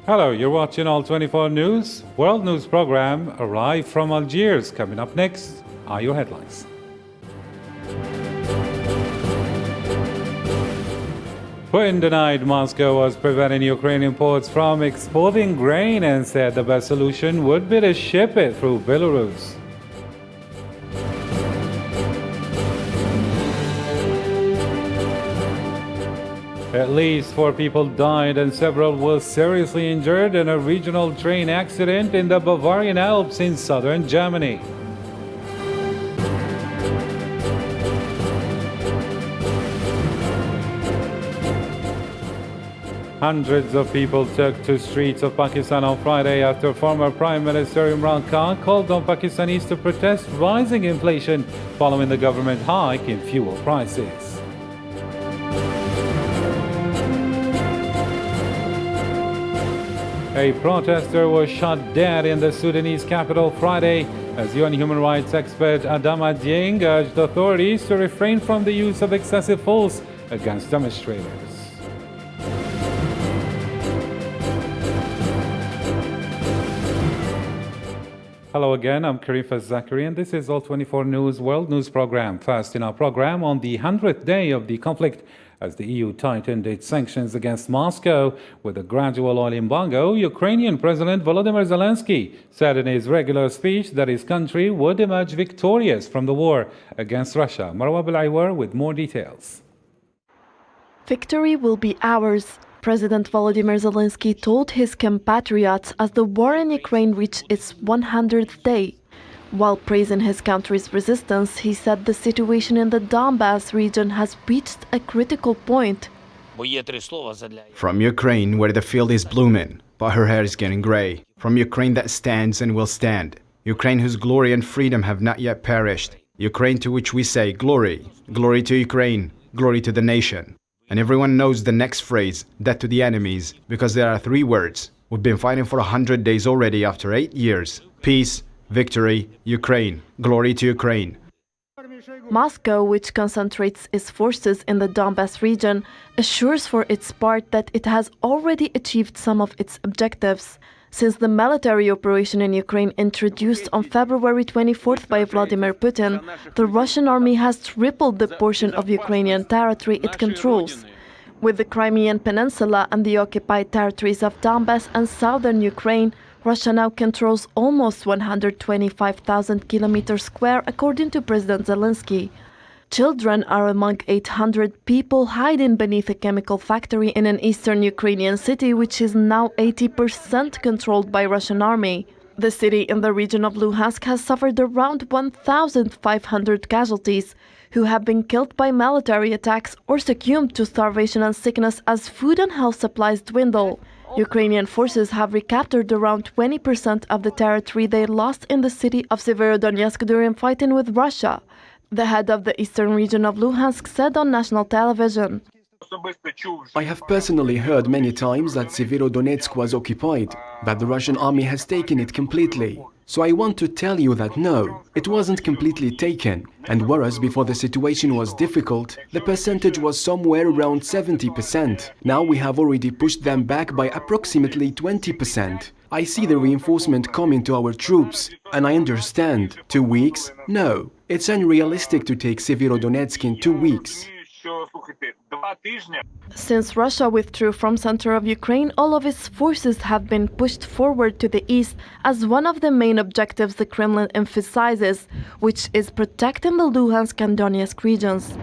Hello, you're watching All 24 News, world news program arrived from Algiers. Coming up next are your headlines. Putin denied Moscow was preventing Ukrainian ports from exporting grain and said the best solution would be to ship it through Belarus. At least 4 people died and several were seriously injured in a regional train accident in the Bavarian Alps in southern Germany. Hundreds of people took to streets of Pakistan on Friday after former Prime Minister Imran Khan called on Pakistanis to protest rising inflation following the government hike in fuel prices. A protester was shot dead in the Sudanese capital Friday as UN human rights expert Adama Dieng urged authorities to refrain from the use of excessive force against demonstrators. Hello again, I'm Karim Zachary and this is All 24 News World News Program. First in our program, on the 100th day of the conflict, as the EU tightened its sanctions against Moscow with a gradual oil embargo, Ukrainian President Volodymyr Zelensky said in his regular speech that his country would emerge victorious from the war against Russia. Marwa Bilaiwar with more details. Victory will be ours, President Volodymyr Zelensky told his compatriots as the war in Ukraine reached its 100th day. While praising his country's resistance, he said the situation in the Donbass region has reached a critical point. From Ukraine, where the field is blooming, but her hair is getting gray. From Ukraine that stands and will stand. Ukraine whose glory and freedom have not yet perished. Ukraine to which we say glory. Glory to Ukraine. Glory to the nation. And everyone knows the next phrase, death to the enemies, because there are 3 words. We've been fighting for 100 days already after 8 years. Peace, victory, Ukraine. Glory to Ukraine. Moscow, which concentrates its forces in the Donbass region, assures for its part that it has already achieved some of its objectives. Since the military operation in Ukraine introduced on February 24th by Vladimir Putin, the Russian army has tripled the portion of Ukrainian territory it controls. With the Crimean Peninsula and the occupied territories of Donbass and southern Ukraine, Russia now controls almost 125,000 kilometers square, according to President Zelensky. Children are among 800 people hiding beneath a chemical factory in an eastern Ukrainian city, which is now 80% controlled by Russian army. The city in the region of Luhansk has suffered around 1,500 casualties, who have been killed by military attacks or succumbed to starvation and sickness as food and health supplies dwindle. Ukrainian forces have recaptured around 20% of the territory they lost in the city of Severodonetsk during fighting with Russia. The head of the eastern region of Luhansk said on national television. I have personally heard many times that Severodonetsk was occupied, that the Russian army has taken it completely. So I want to tell you that no, it wasn't completely taken, and whereas before the situation was difficult, the percentage was somewhere around 70%. Now we have already pushed them back by approximately 20%. I see the reinforcement coming to our troops, and I understand. 2 weeks? No, it's unrealistic to take Severodonetsk in 2 weeks. Since Russia withdrew from center of Ukraine, all of its forces have been pushed forward to the east as one of the main objectives the Kremlin emphasizes, which is protecting the Luhansk and Donetsk regions.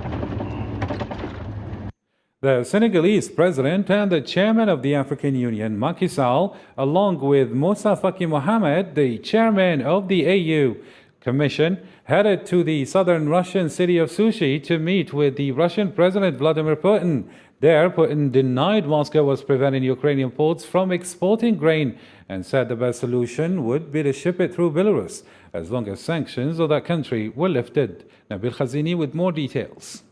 The Senegalese president and the chairman of the African Union, Macky Sall, along with Moussa Faki Mohamed, the chairman of the AU Commission, headed to the southern Russian city of Sochi to meet with the Russian President Vladimir Putin. There, Putin denied Moscow was preventing Ukrainian ports from exporting grain and said the best solution would be to ship it through Belarus, as long as sanctions of that country were lifted. Nabil Khazini with more details.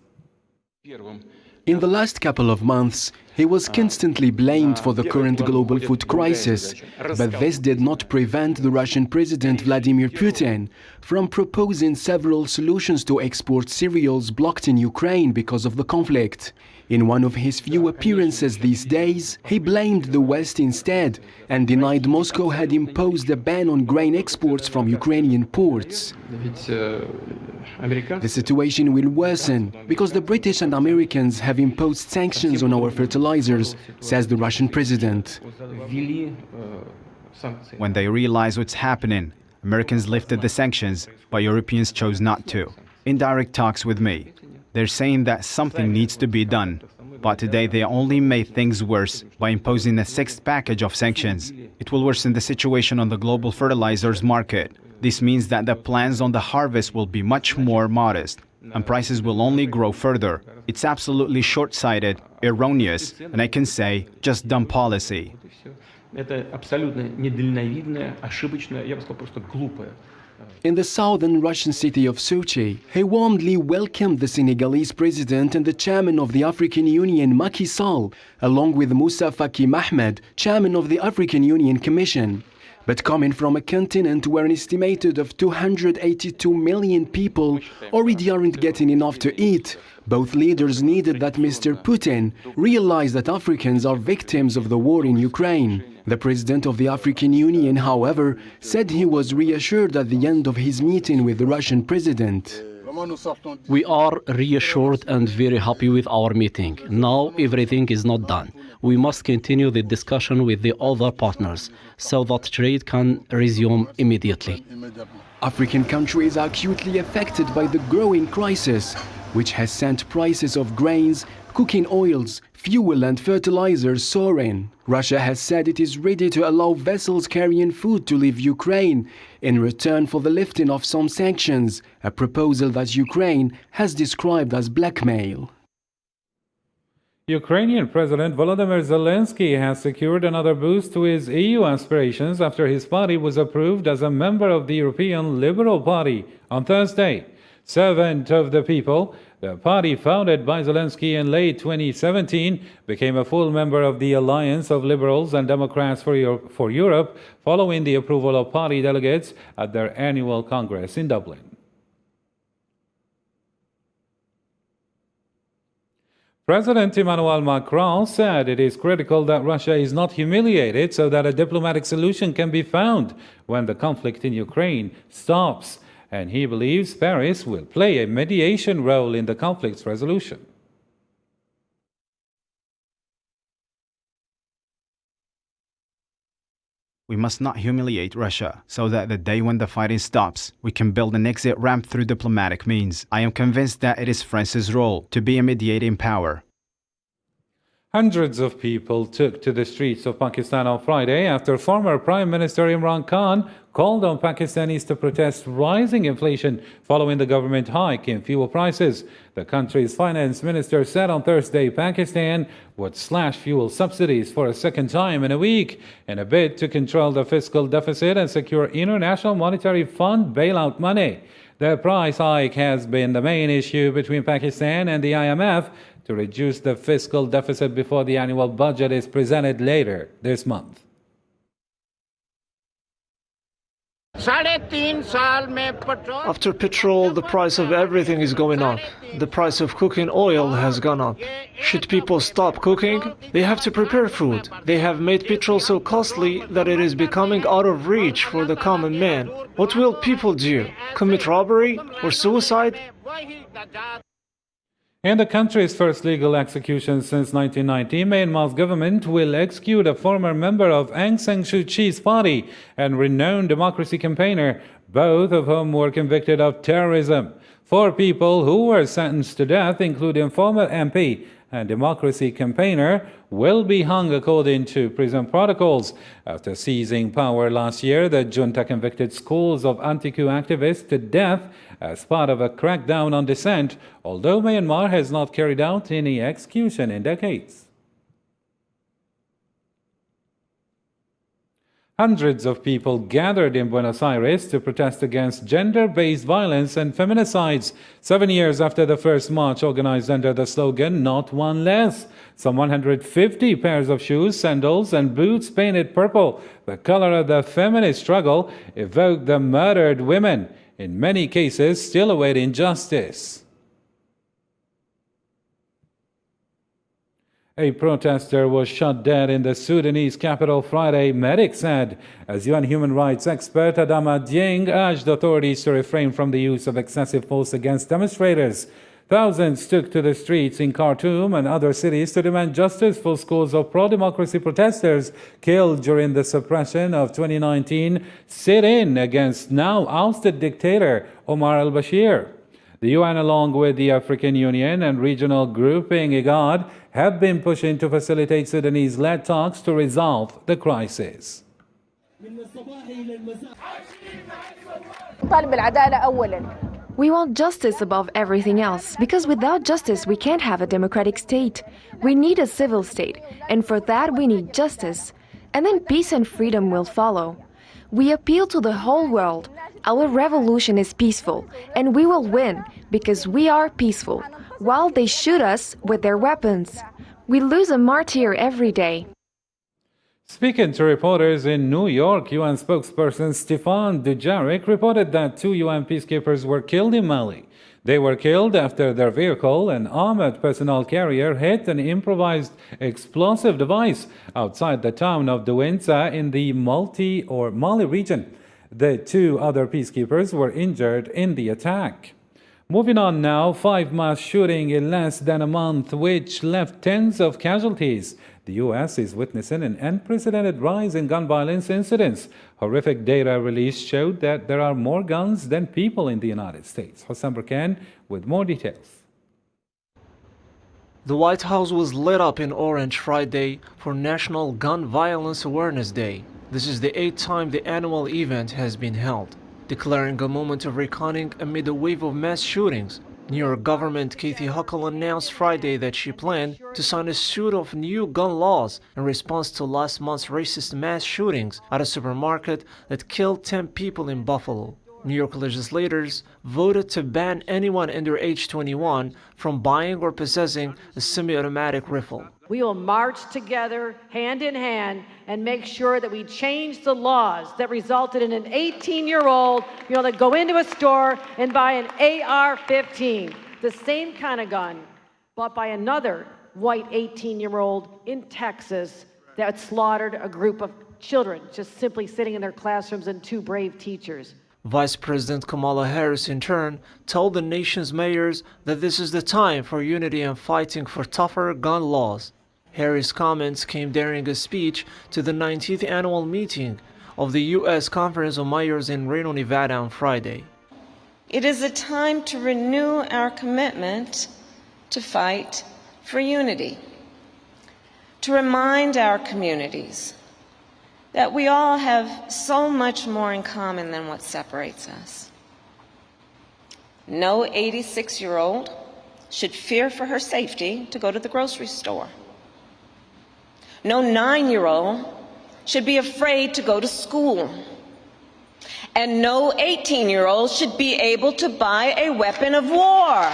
In the last couple of months, he was constantly blamed for the current global food crisis, but this did not prevent the Russian President Vladimir Putin from proposing several solutions to export cereals blocked in Ukraine because of the conflict. In one of his few appearances these days, he blamed the West instead and denied Moscow had imposed a ban on grain exports from Ukrainian ports. The situation will worsen because the British and Americans have imposed sanctions on our fertilizers, says the Russian president. When they realize what's happening, Americans lifted the sanctions, but Europeans chose not to. Indirect talks with me. They're saying that something needs to be done, but today they only made things worse by imposing a sixth package of sanctions. It will worsen the situation on the global fertilizers market. This means that the plans on the harvest will be much more modest, and prices will only grow further. It's absolutely short-sighted, erroneous, and I can say, just dumb policy. In the southern Russian city of Sochi, he warmly welcomed the Senegalese president and the chairman of the African Union, Macky Sall, along with Moussa Faki Mohamed, chairman of the African Union Commission. But coming from a continent where an estimated of 282 million people already aren't getting enough to eat, both leaders needed that Mr. Putin realize that Africans are victims of the war in Ukraine. The president of the African Union, however, said he was reassured at the end of his meeting with the Russian president. We are reassured and very happy with our meeting. Now everything is not done. We must continue the discussion with the other partners so that trade can resume immediately. African countries are acutely affected by the growing crisis, which has sent prices of grains, cooking oils, fuel and fertilizers soaring. Russia has said it is ready to allow vessels carrying food to leave Ukraine in return for the lifting of some sanctions, a proposal that Ukraine has described as blackmail. Ukrainian President Volodymyr Zelensky has secured another boost to his EU aspirations after his party was approved as a member of the European Liberal Party on Thursday. Servant of the People, the party founded by Zelensky in late 2017, became a full member of the Alliance of Liberals and Democrats for Europe following the approval of party delegates at their annual Congress in Dublin. President Emmanuel Macron said it is critical that Russia is not humiliated so that a diplomatic solution can be found when the conflict in Ukraine stops, and he believes Paris will play a mediation role in the conflict's resolution. We must not humiliate Russia, so that the day when the fighting stops, we can build an exit ramp through diplomatic means. I am convinced that it is France's role to be a mediating power. Hundreds of people took to the streets of Pakistan on Friday after former Prime Minister Imran Khan called on Pakistanis to protest rising inflation following the government hike in fuel prices. The country's finance minister said on Thursday Pakistan would slash fuel subsidies for a second time in a week in a bid to control the fiscal deficit and secure International Monetary Fund bailout money. The price hike has been the main issue between Pakistan and the IMF to reduce the fiscal deficit before the annual budget is presented later this month. After petrol, the price of everything is going up. The price of cooking oil has gone up. Should people stop cooking? They have to prepare food. They have made petrol so costly that it is becoming out of reach for the common man. What will people do? Commit robbery or suicide? In the country's first legal execution since 1990, Myanmar's government will execute a former member of Aung San Suu Kyi's party and renowned democracy campaigner, both of whom were convicted of terrorism. 4 people who were sentenced to death, including former MP and democracy campaigner, will be hung according to prison protocols. After seizing power last year, the junta convicted scores of anti-coup activists to death as part of a crackdown on dissent, although Myanmar has not carried out any execution in decades. Hundreds of people gathered in Buenos Aires to protest against gender-based violence and feminicides 7 years after the first march organized under the slogan, "Not One Less." Some 150 pairs of shoes, sandals, and boots painted purple, the color of the feminist struggle, evoked the murdered women, in many cases still awaiting justice. A protester was shot dead in the Sudanese capital Friday, medics said, as UN human rights expert Adama Dieng urged authorities to refrain from the use of excessive force against demonstrators. Thousands took to the streets in Khartoum and other cities to demand justice for scores of pro-democracy protesters killed during the suppression of 2019 sit-in against now ousted dictator Omar al-Bashir. The UN, along with the African Union and regional grouping IGAD, have been pushing to facilitate Sudanese-led talks to resolve the crisis. We want justice above everything else, because without justice we can't have a democratic state. We need a civil state, and for that we need justice. And then peace and freedom will follow. We appeal to the whole world. Our revolution is peaceful, and we will win, because we are peaceful, while they shoot us with their weapons. We lose a martyr every day. Speaking to reporters in New York, UN spokesperson Stefan Dujarric reported that 2 UN peacekeepers were killed in Mali. They were killed after their vehicle, an armored personnel carrier, hit an improvised explosive device outside the town of Douentza in the Mali region. The 2 other peacekeepers were injured in the attack. Moving on now, 5 mass shooting in less than a month, which left tens of casualties. The U.S. is witnessing an unprecedented rise in gun violence incidents. Horrific data released showed that there are more guns than people in the United States. Hossein Burkan with more details. The White House was lit up in orange Friday for National Gun Violence Awareness Day. This is the 8th time the annual event has been held, declaring a moment of reckoning amid a wave of mass shootings. New York Governor Kathy Hochul announced Friday that she planned to sign a suite of new gun laws in response to last month's racist mass shootings at a supermarket that killed 10 people in Buffalo. New York legislators voted to ban anyone under age 21 from buying or possessing a semi-automatic rifle. We will march together, hand in hand, and make sure that we change the laws that resulted in an 18-year-old being able to go into a store and buy an AR-15, the same kind of gun, bought by another white 18-year-old in Texas that slaughtered a group of children just simply sitting in their classrooms and 2 brave teachers. Vice President Kamala Harris, in turn, told the nation's mayors that this is the time for unity and fighting for tougher gun laws. Harris' comments came during a speech to the 19th annual meeting of the U.S. Conference of Mayors in Reno, Nevada on Friday. It is a time to renew our commitment to fight for unity, to remind our communities that we all have so much more in common than what separates us. No 86-year-old should fear for her safety to go to the grocery store. No 9-year-old should be afraid to go to school. And no 18-year-old should be able to buy a weapon of war.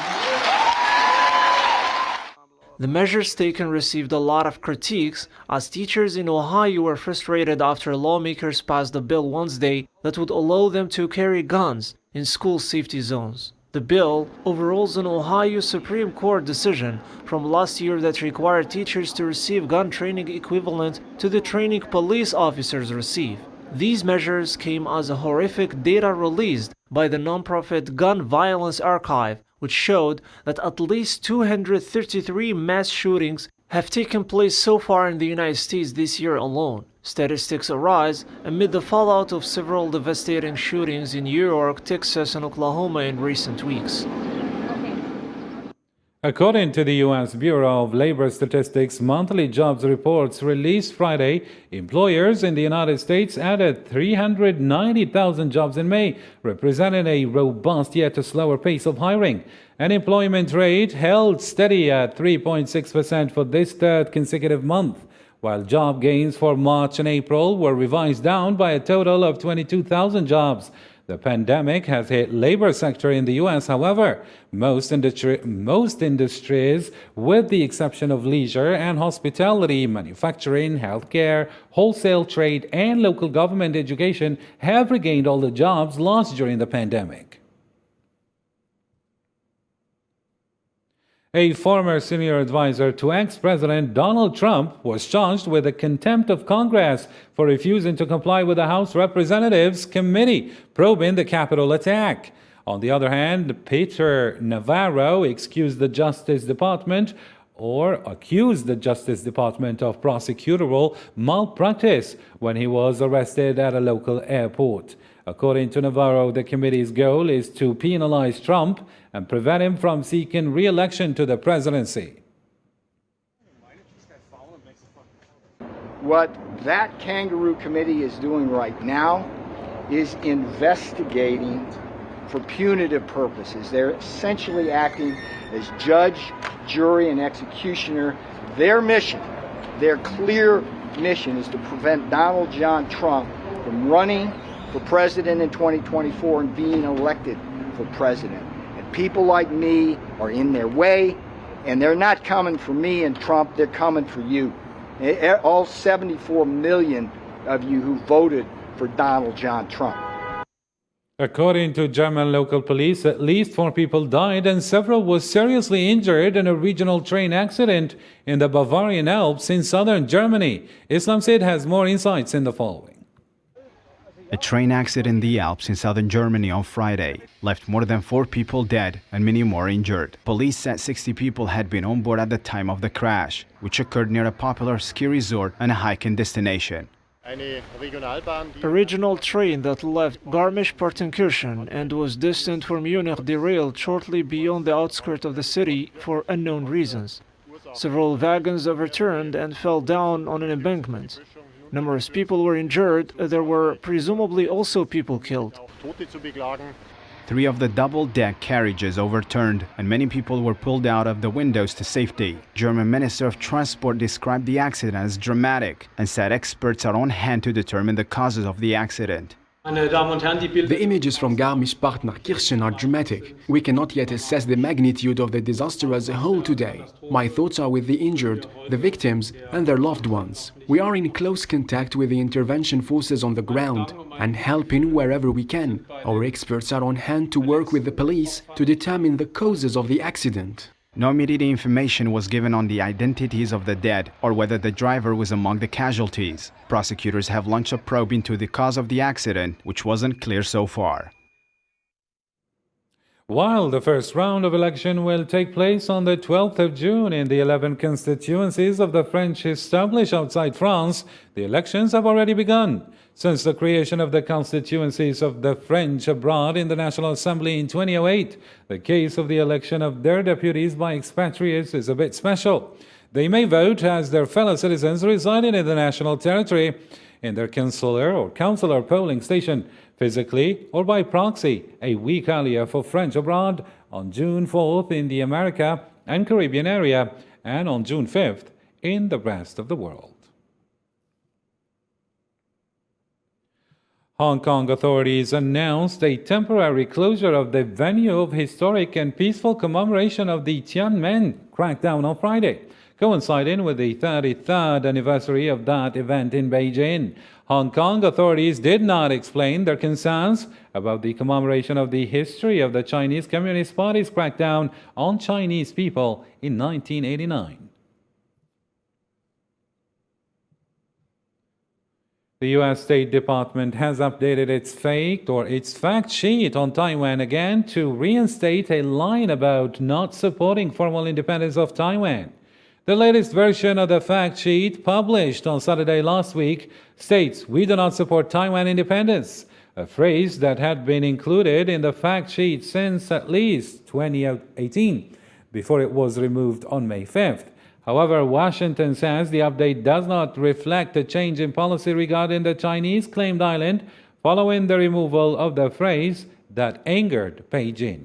The measures taken received a lot of critiques, as teachers in Ohio were frustrated after lawmakers passed a bill Wednesday that would allow them to carry guns in school safety zones. The bill overrules an Ohio Supreme Court decision from last year that required teachers to receive gun training equivalent to the training police officers receive. These measures came as a horrific data released by the nonprofit Gun Violence Archive, which showed that at least 233 mass shootings have taken place so far in the United States this year alone. Statistics arise amid the fallout of several devastating shootings in New York, Texas, and Oklahoma in recent weeks. According to the U.S. Bureau of Labor Statistics monthly jobs reports released Friday, employers in the United States added 390,000 jobs in May, representing a robust yet a slower pace of hiring. Unemployment rate held steady at 3.6% for this 3rd consecutive month, while job gains for March and April were revised down by a total of 22,000 jobs. The pandemic has hit labor sector in the U.S. However, most industries, with the exception of leisure and hospitality, manufacturing, healthcare, wholesale trade, and local government education, have regained all the jobs lost during the pandemic. A former senior advisor to ex-President Donald Trump was charged with a contempt of Congress for refusing to comply with the House Representatives Committee probing the Capitol attack. On the other hand, Peter Navarro accused the Justice Department of prosecutorial malpractice when he was arrested at a local airport. According to Navarro, the committee's goal is to penalize Trump and prevent him from seeking re-election to the presidency. What that kangaroo committee is doing right now is investigating for punitive purposes. They're essentially acting as judge, jury, and executioner. Their mission, their clear mission, is to prevent Donald John Trump from running for president in 2024 and being elected for president. And people like me are in their way, and they're not coming for me and Trump, they're coming for you. All 74 million of you who voted for Donald John Trump. According to German local police, at least 4 people died and several were seriously injured in a regional train accident in the Bavarian Alps in southern Germany. Islam Said has more insights in the following. A train accident in the Alps in southern Germany on Friday left more than 4 people dead and many more injured. Police said 60 people had been on board at the time of the crash, which occurred near a popular ski resort and a hiking destination. A regional train that left Garmisch-Partenkirchen and was destined for Munich derailed shortly beyond the outskirts of the city for unknown reasons. Several wagons overturned and fell down on an embankment. Numerous people were injured. There were presumably also people killed. 3 of the double-deck carriages overturned and many people were pulled out of the windows to safety. German Minister of Transport described the accident as dramatic and said experts are on hand to determine the causes of the accident. The images from Garmisch-Partenkirchen are dramatic. We cannot yet assess the magnitude of the disaster as a whole today. My thoughts are with the injured, the victims, and their loved ones. We are in close contact with the intervention forces on the ground and helping wherever we can. Our experts are on hand to work with the police to determine the causes of the accident. No immediate information was given on the identities of the dead or whether the driver was among the casualties. Prosecutors have launched a probe into the cause of the accident, which wasn't clear so far. While the first round of election will take place on the 12th of June in the 11 constituencies of the French established outside France, the elections have already begun. Since the creation of the constituencies of the French abroad in the National Assembly in 2008, the case of the election of their deputies by expatriates is a bit special. They may vote as their fellow citizens residing in the national territory in their consular polling station, physically or by proxy, a week earlier for French abroad, on June 4th in the America and Caribbean area, and on June 5th in the rest of the world. Hong Kong authorities announced a temporary closure of the venue of historic and peaceful commemoration of the Tiananmen crackdown on Friday, coinciding with the 33rd anniversary of that event in Beijing. Hong Kong authorities did not explain their concerns about the commemoration of the history of the Chinese Communist Party's crackdown on Chinese people in 1989. The U.S. State Department has updated its fact sheet on Taiwan again to reinstate a line about not supporting formal independence of Taiwan. The latest version of the fact sheet, published on Saturday last week, states, "We do not support Taiwan independence," a phrase that had been included in the fact sheet since at least 2018, before it was removed on May 5th. However, Washington says the update does not reflect a change in policy regarding the Chinese-claimed island following the removal of the phrase that angered Beijing.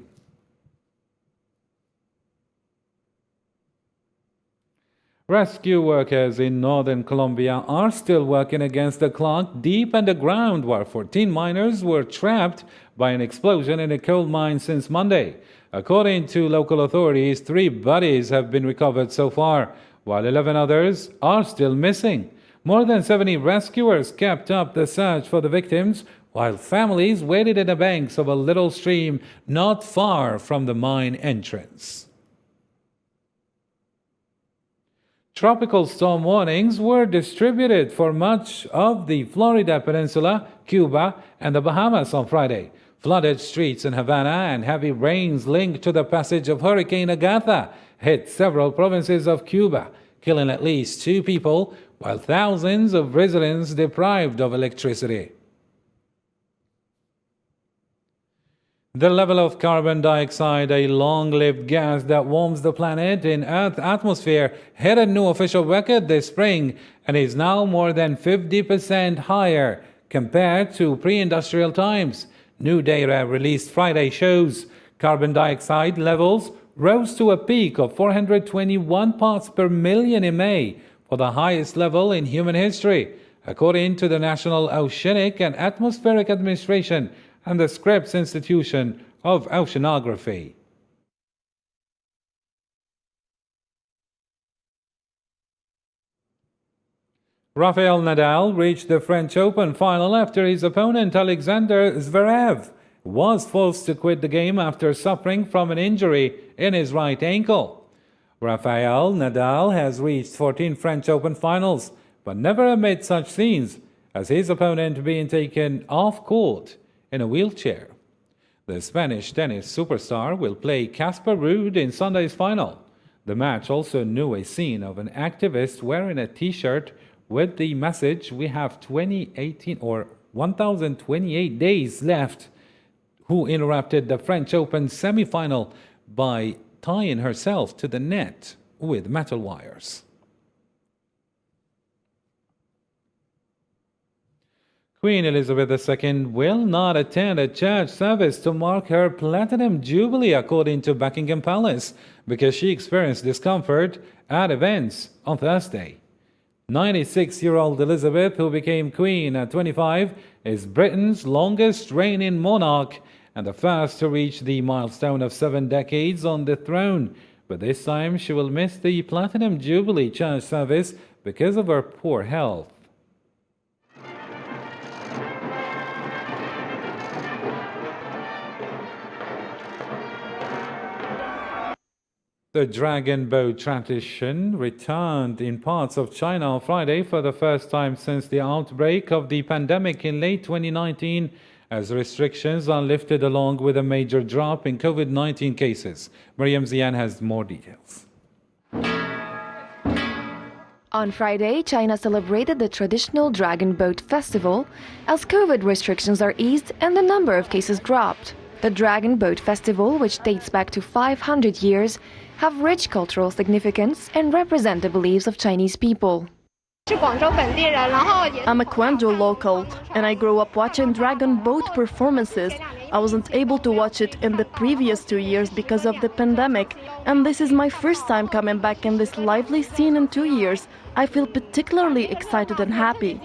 Rescue workers in northern Colombia are still working against the clock deep underground, where 14 miners were trapped by an explosion in a coal mine since Monday. According to local authorities, 3 bodies have been recovered so far, while 11 others are still missing. More than 70 rescuers kept up the search for the victims, while families waited in the banks of a little stream not far from the mine entrance. Tropical storm warnings were distributed for much of the Florida Peninsula, Cuba, and the Bahamas on Friday. Flooded streets in Havana and heavy rains linked to the passage of Hurricane Agatha hit several provinces of Cuba, killing at least 2 people, while thousands of residents deprived of electricity. The level of carbon dioxide, a long-lived gas that warms the planet in Earth's atmosphere, hit a new official record this spring and is now more than 50% higher compared to pre-industrial times. New data released Friday shows carbon dioxide levels rose to a peak of 421 parts per million in May, for the highest level in human history, according to the National Oceanic and Atmospheric Administration and the Scripps Institution of Oceanography. Rafael Nadal reached the French Open final after his opponent Alexander Zverev was forced to quit the game after suffering from an injury in his right ankle. Rafael Nadal has reached 14 French Open finals, but never amid such scenes as his opponent being taken off court in a wheelchair. The Spanish tennis superstar will play Casper Ruud in Sunday's final. The match also knew a scene of an activist wearing a t-shirt with the message "We have 1,028 days left," who interrupted the French Open semi-final by tying herself to the net with metal wires. Queen Elizabeth II will not attend a church service to mark her Platinum Jubilee, according to Buckingham Palace, because she experienced discomfort at events on Thursday. 96-year-old Elizabeth, who became Queen at 25, is Britain's longest reigning monarch and the first to reach the milestone of 7 decades on the throne. But this time she will miss the Platinum Jubilee church service because of her poor health. The dragon boat tradition returned in parts of China on Friday for the first time since the outbreak of the pandemic in late 2019, as restrictions are lifted along with a major drop in COVID-19 cases. Mariam Zian has more details. On Friday, China celebrated the traditional Dragon Boat Festival as COVID restrictions are eased and the number of cases dropped. The Dragon Boat Festival, which dates back to 500 years, have rich cultural significance and represent the beliefs of Chinese people. I'm a Guangzhou local, and I grew up watching dragon boat performances. I wasn't able to watch it in the previous 2 years because of the pandemic, and this is my first time coming back in this lively scene in 2 years. I feel particularly excited and happy.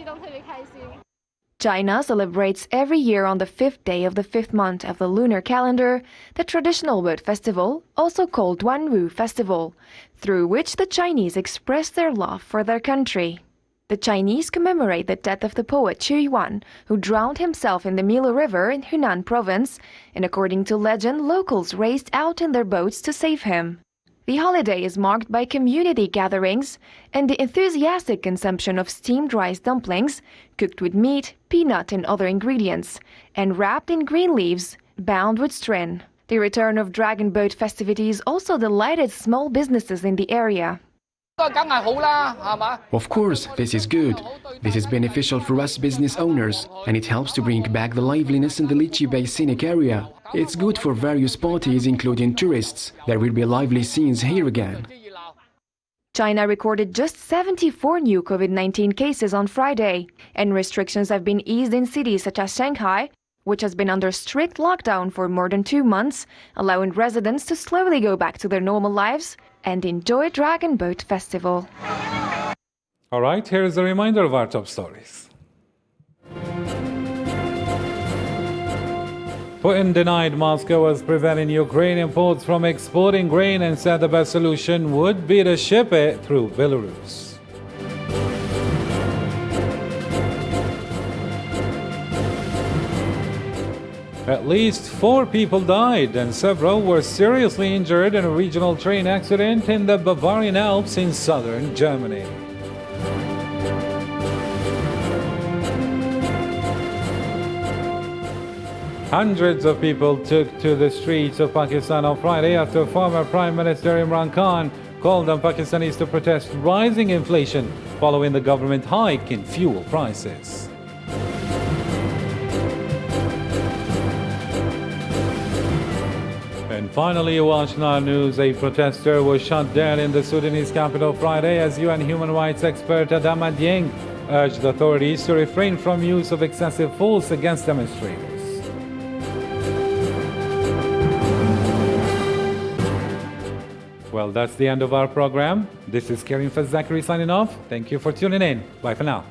China celebrates every year on the 5th day of the 5th month of the lunar calendar the traditional boat festival, also called Duanwu Festival, through which the Chinese express their love for their country. The Chinese commemorate the death of the poet Qu Yuan, who drowned himself in the Milo River in Hunan province, and according to legend, locals raced out in their boats to save him. The holiday is marked by community gatherings and the enthusiastic consumption of steamed rice dumplings, cooked with meat, peanut and other ingredients, and wrapped in green leaves, bound with string. The return of dragon boat festivities also delighted small businesses in the area. Of course, this is good. This is beneficial for us business owners, and it helps to bring back the liveliness in the Lichi Bay scenic area. It's good for various parties, including tourists. There will be lively scenes here again. China recorded just 74 new COVID-19 cases on Friday, and restrictions have been eased in cities such as Shanghai, which has been under strict lockdown for more than 2 months, allowing residents to slowly go back to their normal lives and enjoy Dragon Boat Festival. All right, here is a reminder of our top stories. Putin denied Moscow was preventing Ukrainian ports from exporting grain and said the best solution would be to ship it through Belarus. At least 4 people died and several were seriously injured in a regional train accident in the Bavarian Alps in southern Germany. Hundreds of people took to the streets of Pakistan on Friday after former Prime Minister Imran Khan called on Pakistanis to protest rising inflation following the government hike in fuel prices. And finally, watch now news. A protester was shot dead in the Sudanese capital Friday as UN human rights expert Adama Dieng urged authorities to refrain from use of excessive force against demonstrators. Well, that's the end of our program. This is Karim Fazakari signing off. Thank you for tuning in. Bye for now.